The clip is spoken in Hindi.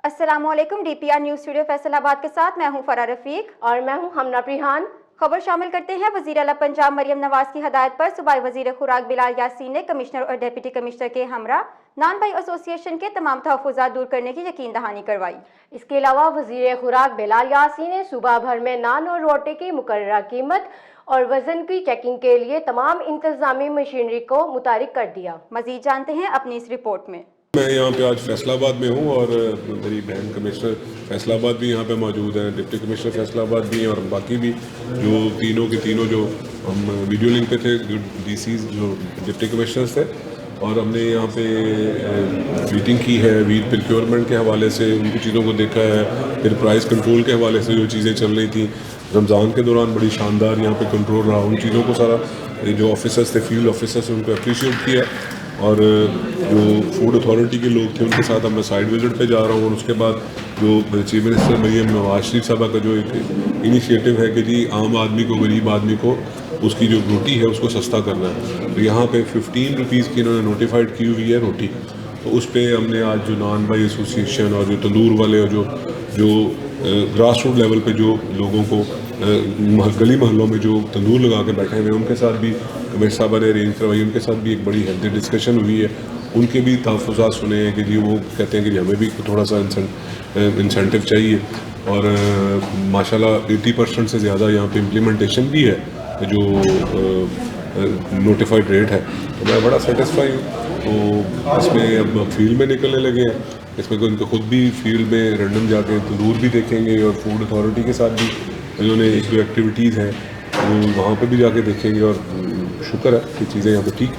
अस्सलामुअलैकुम। डीपीआर न्यूज़ स्टूडियो फैसलाबाद के साथ मैं हूं फरा रफीक और मैं हूं हमना प्रिहान। खबर शामिल करते हैं। वज़ीर आला पंजाब मरियम नवाज की हदायत पर सूबाई वज़ीर खुराक बिलाल यासीन ने कमिश्नर और डिप्टी कमिश्नर के हमरा नान भाई एसोसिएशन के तमाम तहफ़्फ़ुज़ात दूर करने की यकीन दहानी करवाई। इसके अलावा वज़ीर खुराक बिलाल यासीन ने सूबा भर में नान और रोटी की मुकर्ररा कीमत और वजन की चेकिंग के लिए तमाम इंतजामी मशीनरी को मुतारिक कर दिया। मज़ीद जानते हैं अपनी इस रिपोर्ट में। मैं यहाँ पे आज फैसलाबाद में हूँ और मेरी बहन कमिश्नर फैसलाबाद भी यहाँ पे मौजूद हैं, डिप्टी कमिश्नर फैसलाबाद भी हैं और बाकी भी जो तीनों के तीनों जो हम वीडियो लिंक पे थे, जो डीसीज जो डिप्टी कमिश्नर्स थे, और हमने यहाँ पे मीटिंग की है वीट प्रोक्योरमेंट के हवाले से, उनकी चीज़ों को देखा है। फिर प्राइस कंट्रोल के हवाले से जो चीज़ें चल रही थी रमज़ान के दौरान बड़ी शानदार यहाँ पे कंट्रोल रहा, उन चीज़ों को सारा जो ऑफिसर्स थे, फील्ड ऑफिसर्स, उनको अप्रिशिएट किया। और जो फूड अथॉरिटी के लोग थे उनके साथ अब मैं साइड विजिट पे जा रहा हूँ। और उसके बाद जो चीफ मिनिस्टर मरियम नवाज शरीफ साहबा का जो एक इनिशिएटिव है कि जी आम आदमी को, गरीब आदमी को उसकी जो रोटी है उसको सस्ता करना है, तो यहाँ पे 15 रुपीज़ की इन्होंने नोटिफाइड की हुई है रोटी। तो उस पर हमने आज जो नान भाई एसोसिएशन और जो तंदूर वाले और जो ग्रास रूट लेवल पे जो लोगों को गली महलों में जो तंदूर लगा के बैठे हुए उनके साथ भी कमिश्नर साहबा ने अरेंज करवाई, उनके साथ भी एक बड़ी हेल्दी डिस्कशन हुई है। उनके भी तहफ़्फ़ुज़ात सुने हैं कि जी वो कहते हैं कि हमें भी थोड़ा सा इंसेंटिव चाहिए। और माशाल्लाह 80% से ज़्यादा यहाँ पे इम्प्लीमेंटेशन भी है जो नोटिफाइड रेट है, तो मैं बड़ा सेटिस्फाई हूँ। तो इसमें अब फील्ड में निकलने लगे हैं, इसमें उनके खुद भी फील्ड में रैंडम जाके तंदूर भी देखेंगे और फूड अथॉरिटी के साथ भी इन्होंने जो एक्टिविटीज़ हैं वो वहाँ पे भी जाके देखेंगे। और शुक्र है कि चीज़ें यहाँ पे ठीक